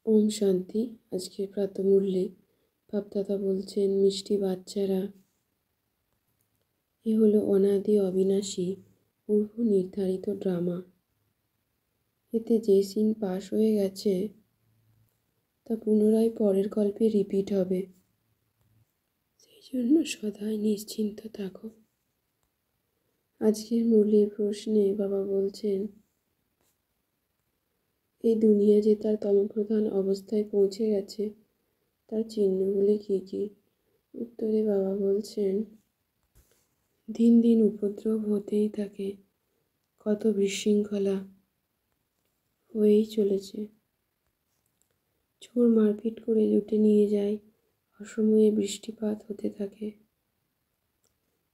ওম শান্তি। আজকের প্রাতমূল্যে বাপদাদা বলছেন, মিষ্টি বাচ্চারা, এ হলো অনাদি অবিনাশী পূর্ব নির্ধারিত ড্রামা। এতে যে সিন পাস হয়ে গেছে তা পুনরায় পরের গল্পে রিপিট হবে। সেই জন্য সদাই নিশ্চিন্ত থাকো। আজকের মূল্যের প্রশ্নে বাবা বলছেন, এই দুনিয়া যে তার তমপ্রধান অবস্থায় পৌঁছে গেছে তার চিহ্নগুলি কী কী? উত্তরে বাবা বলছেন, দিন দিন উপদ্রব হতেই থাকে, কত বিশৃঙ্খলা হয়েই চলেছে। চোর মারপিট করে লুটে নিয়ে যায়, অসময়ে বৃষ্টিপাত হতে থাকে,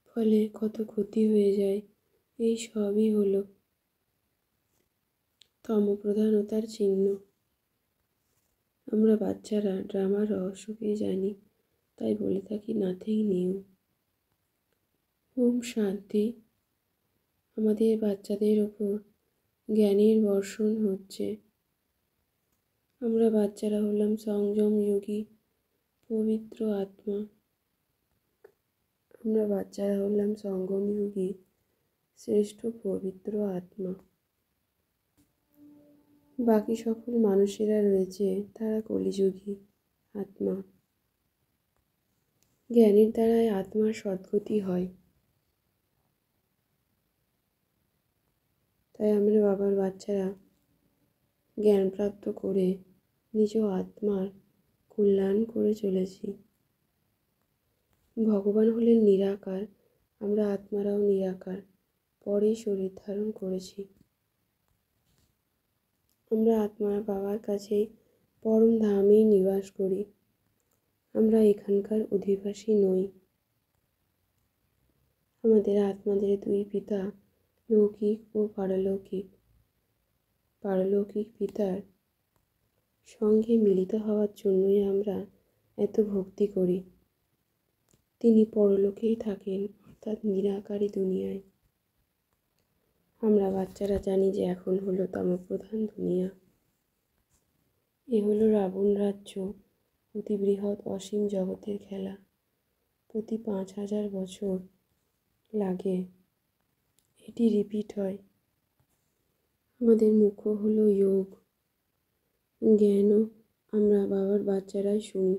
ফলে কত ক্ষতি হয়ে যায়। এই সবই হলো তমপ্রধানতার চিহ্ন। আমরা বাচ্চারা ড্রামার রহস্যকেই জানি, তাই বলে থাকি নাথিং নিউ। ওম শান্তি। আমাদের বাচ্চাদের ওপর জ্ঞানের বর্ষণ হচ্ছে। আমরা বাচ্চারা হলাম সংযম যোগী পবিত্র আত্মা। আমরা বাচ্চারা হলাম সঙ্গম যোগী শ্রেষ্ঠ পবিত্র আত্মা। বাকি সকল মানুষেরা রয়েছে, তারা কলিযুগী আত্মা। জ্ঞানের দ্বারাই আত্মার সদ্গতি হয়। তাই আমরা বাবার বাচ্চারা জ্ঞান প্রাপ্ত করে নিজ আত্মার কল্যাণ করে চলেছি। ভগবান হলেন নিরাকার, আমরা আত্মারাও নিরাকার, পরেই শরীর ধারণ করেছি। আমরা আত্মারা বাবার কাছে পরম ধামেই নিবাস করি। আমরা এখানকার অধিবাসী নই। আমাদের আত্মাদের দুই পিতা, লৌকিক ও পারলৌকিক। পারলৌকিক পিতার সঙ্গে মিলিত হওয়ার জন্যই আমরা এত ভক্তি করি। তিনি পরলোকেই থাকেন, অর্থাৎ নিরাকারী দুনিয়ায়। আমরা বাচ্চারা জানি যে এখন হলো তমপ্রধান দুনিয়া। এ হলো রাবণ রাজ্য, অতি বৃহৎ অসীম জগতের খেলা। প্রতি 5000 বছর লাগে এটি রিপিট হয়। আমাদের মুখ্য হলো যোগ, জ্ঞানও আমরা বাবার বাচ্চারাই শুনি।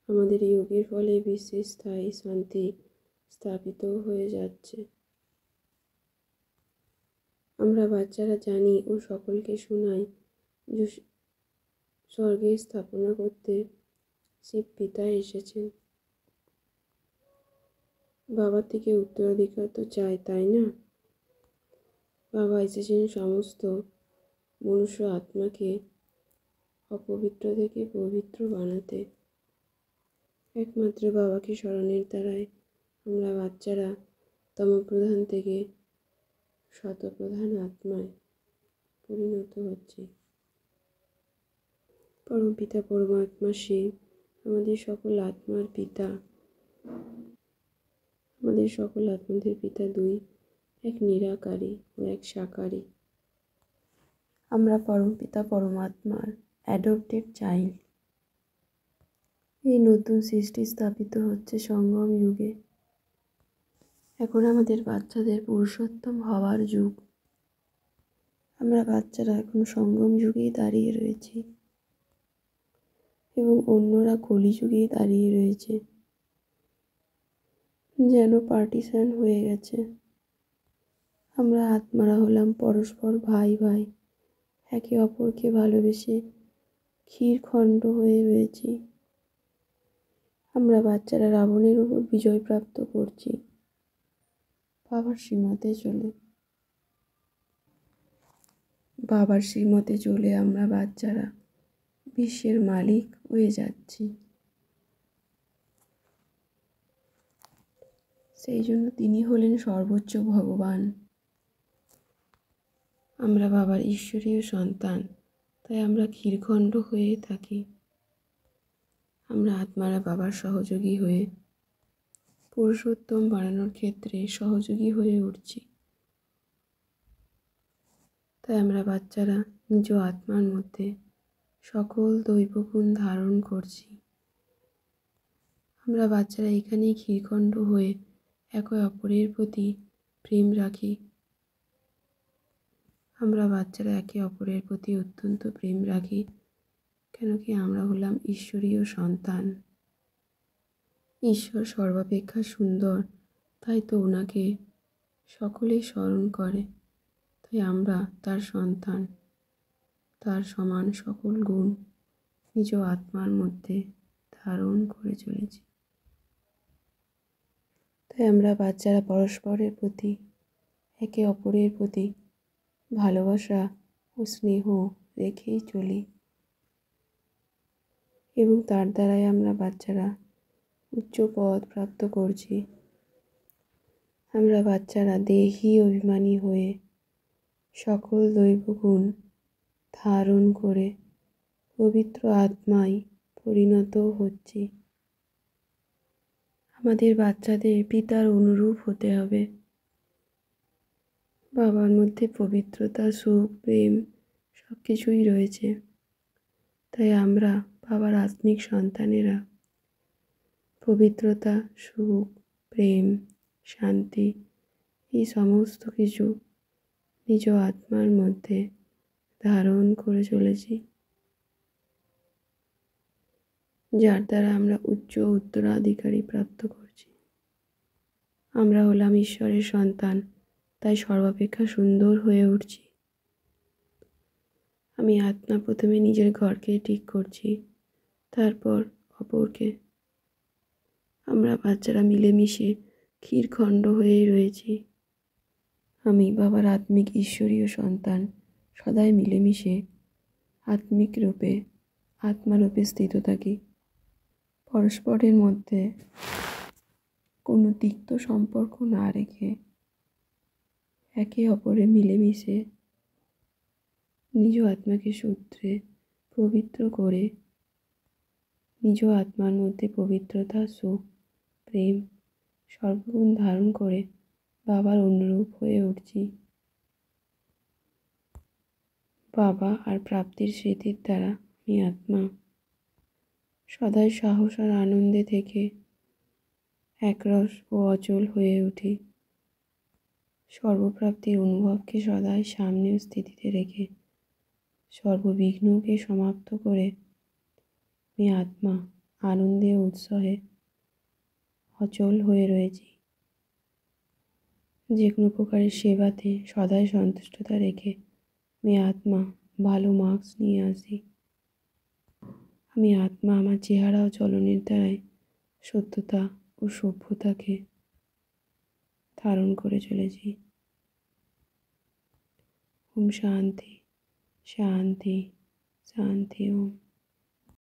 আমাদের যোগের ফলে বিশ্বে স্থায়ী শান্তি স্থাপিত হয়ে যাচ্ছে। আমরা বাচ্চারা জানি ও সকলকে শোনাই যে স্বর্গে স্থাপনা করতে শিব পিতা এসেছেন। বাবার থেকে উত্তরাধিকার তো চাই, তাই না? বাবা এসেছেন সমস্ত মনুষ্য আত্মাকে অপবিত্র থেকে পবিত্র বানাতে। একমাত্র বাবাকে স্মরণের দ্বারাই আমরা বাচ্চারা তমপ্রধান থেকে শতপ্রধান আত্মায় পরিণত হচ্ছি। পরমপিতা পরমাত্মা শিব আমাদের সকল আত্মার পিতা। আমাদের সকল আত্মাদের পিতা দুই, এক নিরাকারী ও এক সাকারী। আমরা পরমপিতা পরমাত্মার অ্যাডপ্টেড চাইল্ড। এই নতুন সৃষ্টি স্থাপিত হচ্ছে সঙ্গম যুগে। এখন আমাদের বাচ্চাদের পুরুষোত্তম হওয়ার যুগ। আমরা বাচ্চারা এখন সঙ্গম যুগেই দাঁড়িয়ে রয়েছি এবং অন্যরা কলিযুগেই দাঁড়িয়ে রয়েছে। যেন পার্টিশন হয়ে গেছে। আমরা আত্মারা হলাম পরস্পর ভাই ভাই, একে অপরকে ভালোবেসে ক্ষীরখণ্ড হয়ে রয়েছি। আমরা বাচ্চারা রাবণের উপর বিজয় প্রাপ্ত করছি বাবার শ্রীমতে চলে। বাবার শ্রীমতে চলে আমরা বাচ্চারা বিশ্বের মালিক হয়ে যাচ্ছি। সেই জন্য তিনি হলেন সর্বোচ্চ ভগবান। আমরা বাবার ঈশ্বরীয় সন্তান, তাই আমরা ক্ষীরখণ্ড হয়ে থাকি। আমরা আত্মারা বাবার সহযোগী হয়ে পুরুষোত্তম বানানোর ক্ষেত্রে সহযোগী হয়ে উঠছি। তাই আমরা বাচ্চারা নিজ আত্মার মধ্যে সকল দৈবগুণ ধারণ করছি। আমরা বাচ্চারা এখানেই ক্ষীরখণ্ড হয়ে একে অপরের প্রতি প্রেম রাখি। আমরা বাচ্চারা একে অপরের প্রতি অত্যন্ত প্রেম রাখি, কেন কি আমরা হলাম ঈশ্বরীয় সন্তান। ঈশ্বর সর্বাপেক্ষা সুন্দর, তাই তো ওনাকে সকলেই স্মরণ করে। তাই আমরা তার সন্তান, তার সমান সকল গুণ নিজ আত্মার মধ্যে ধারণ করে চলেছি। তাই আমরা বাচ্চারা পরস্পরের প্রতি, একে অপরের প্রতি ভালোবাসা ও স্নেহ রেখেই চলি, এবং তার দ্বারাই আমরা বাচ্চারা উচ্চ পদ প্রাপ্ত করছি। আমরা বাচ্চারা দেহি অভিমানী হয়ে সকল দৈবগুণ ধারণ করে পবিত্র আত্মায় পরিণত হচ্ছি। আমাদের বাচ্চাদের পিতার অনুরূপ হতে হবে। বাবার মধ্যে পবিত্রতা, সুখ, প্রেম সব কিছুই রয়েছে। তাই আমরা বাবার আত্মিক সন্তানেরা পবিত্রতা, সুখ, প্রেম, শান্তি এই সমস্ত কিছু নিজ আত্মার মধ্যে ধারণ করে চলেছি, যার দ্বারা আমরা উচ্চ উত্তরাধিকারী প্রাপ্ত করছি। আমরা হলাম ঈশ্বরের সন্তান, তাই সর্বাপেক্ষা সুন্দর হয়ে উঠছি। আমি আত্মা প্রথমে নিজের ঘরকে ঠিক করছি, তারপর অপরকে। আমরা বাচ্চারা মিলেমিশে ক্ষীরখণ্ড হয়েই রয়েছি। আমি বাবার আত্মিক ঈশ্বরীয় সন্তান, সদাই মিলেমিশে আত্মিক রূপে, আত্মারূপে স্থিত থাকি। পরস্পরের মধ্যে কোনো তিক্ত সম্পর্ক না রেখে একে অপরে মিলেমিশে নিজ আত্মাকে সূত্রে পবিত্র করে নিজ আত্মার মধ্যে পবিত্রতা, সুখ, প্রেম সর্বগুণ ধারণ করে বাবার অনুরূপ হয়ে উঠছি। বাবা আর প্রাপ্তির স্মৃতির দ্বারা আমি আত্মা সদাই সাহস আর আনন্দে থেকে একরস ও অচল হয়ে উঠি। সর্বপ্রাপ্তির অনুভবকে সদাই সামনের স্থিতিতে রেখে সর্ববিঘ্নকে সমাপ্ত করে আমি আত্মা আনন্দে উৎসাহে অচল হয়ে রয়েছি। যে কোনো প্রকারের সেবাতে সদাই সন্তুষ্টতা রেখে আমি আত্মা ভালো মার্কস নিয়ে আসি। আমি আত্মা আমার চেহারা ও চলনের দ্বারাই সত্যতা ও সভ্যতাকে ধারণ করে চলেছি। ওম শান্তি, শান্তি, শান্তি। ওম।